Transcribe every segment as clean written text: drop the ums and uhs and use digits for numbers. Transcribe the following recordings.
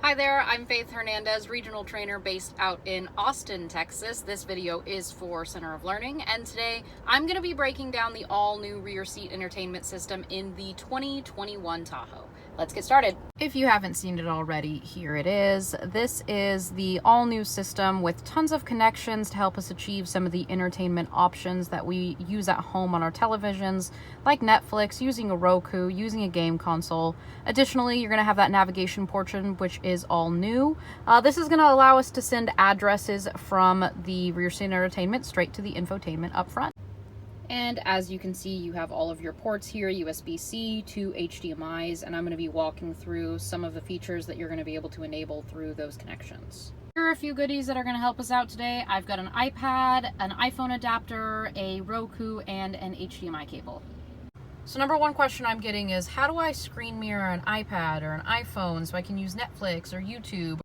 Hi there, I'm Faith Hernandez, regional trainer based out in Austin, Texas. This video is for Center of Learning, and today I'm going to be breaking down the all-new rear seat entertainment system in the 2021 Tahoe. Let's get started. If you haven't seen it already, here it is. This is the all-new system with tons of connections to help us achieve some of the entertainment options that we use at home on our televisions, like Netflix, using a Roku, using a game console. Additionally, you're going to have that navigation portion, which is all new. This is going to allow us to send addresses from the rear seat entertainment straight to the infotainment up front. And as you can see, you have all of your ports here, USB-C, 2 HDMIs, and I'm going to be walking through some of the features that you're going to be able to enable through those connections. Here are a few goodies that are going to help us out today. I've got an iPad, an iPhone adapter, a Roku, and an HDMI cable. So number one question I'm getting is, how do I screen mirror an iPad or an iPhone so I can use Netflix or YouTube?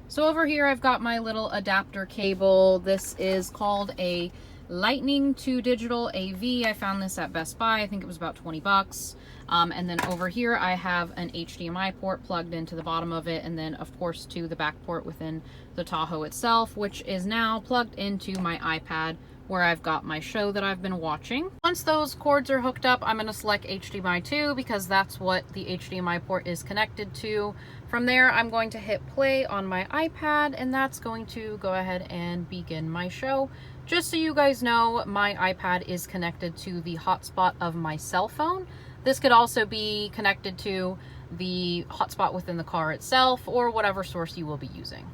So over here I've got my little adapter cable. This is called a Lightning to digital AV. I found this at Best Buy. I think it was about 20 bucks. And then over here I have an HDMI port plugged into the bottom of it, and then of course to the back port within the Tahoe itself, which is now plugged into my iPad where I've got my show that I've been watching. Once those cords are hooked up, I'm going to select HDMI 2 because that's what the HDMI port is connected to. From there, I'm going to hit play on my iPad, and that's going to go ahead and begin my show. Just so you guys know, my iPad is connected to the hotspot of my cell phone. This could also be connected to the hotspot within the car itself or whatever source you will be using.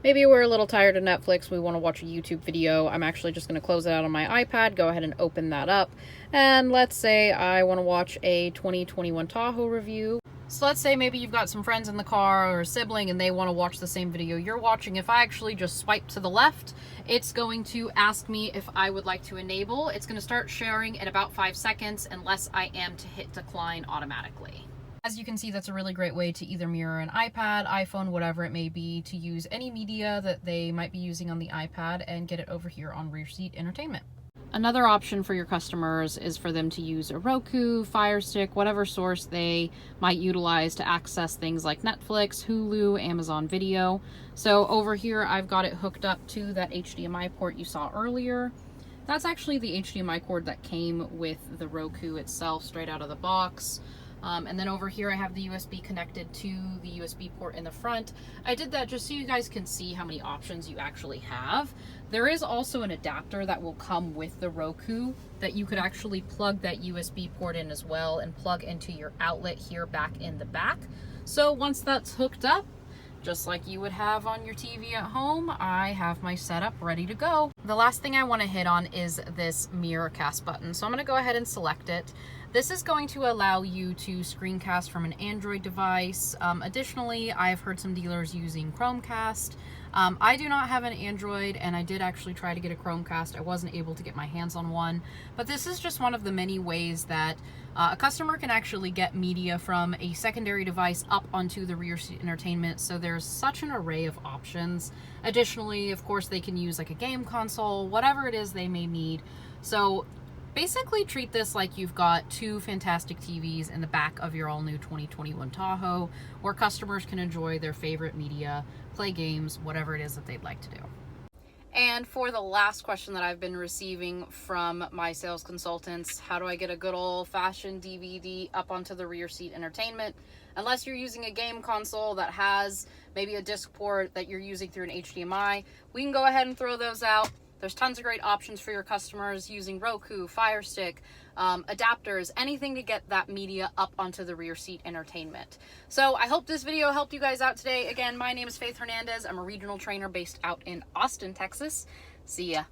Maybe we're a little tired of Netflix, we want to watch a YouTube video. I'm actually just going to close it out on my iPad, go ahead and open that up. And let's say I want to watch a 2021 Tahoe review. So let's say maybe you've got some friends in the car or a sibling and they want to watch the same video you're watching. If I actually just swipe to the left, it's going to ask me if I would like to enable. It's going to start sharing in about 5 seconds unless I am to hit decline automatically. As you can see, that's a really great way to either mirror an iPad, iPhone, whatever it may be, to use any media that they might be using on the iPad and get it over here on rear seat entertainment. Another option for your customers is for them to use a Roku, Fire Stick, whatever source they might utilize to access things like Netflix, Hulu, Amazon Video. So over here, I've got it hooked up to that HDMI port you saw earlier. That's actually the HDMI cord that came with the Roku itself straight out of the box. And then over here I have the USB connected to the USB port in the front. I did that just so you guys can see how many options you actually have. There is also an adapter that will come with the Roku that you could actually plug that USB port in as well and plug into your outlet here back in the back. So once that's hooked up, just like you would have on your TV at home, I have my setup ready to go. The last thing I want to hit on is this Mirrorcast button. So I'm going to go ahead and select it. This is going to allow you to screencast from an Android device. Additionally, I've heard some dealers using Chromecast. I do not have an Android, and I did actually try to get a Chromecast. I wasn't able to get my hands on one, but this is just one of the many ways that a customer can actually get media from a secondary device up onto the rear seat entertainment. So there's such an array of options. Additionally, of course, they can use like a game console, whatever it is they may need. So basically treat this like you've got two fantastic TVs in the back of your all-new 2021 Tahoe, where customers can enjoy their favorite media, play games, whatever it is that they'd like to do. And for the last question that I've been receiving from my sales consultants, how do I get a good old-fashioned DVD up onto the rear seat entertainment? Unless you're using a game console that has maybe a disc port that you're using through an HDMI, we can go ahead and throw those out. There's tons of great options for your customers using Roku, Fire Stick, adapters, anything to get that media up onto the rear seat entertainment. So I hope this video helped you guys out today. Again, my name is Faith Hernandez. I'm a regional trainer based out in Austin, Texas. See ya.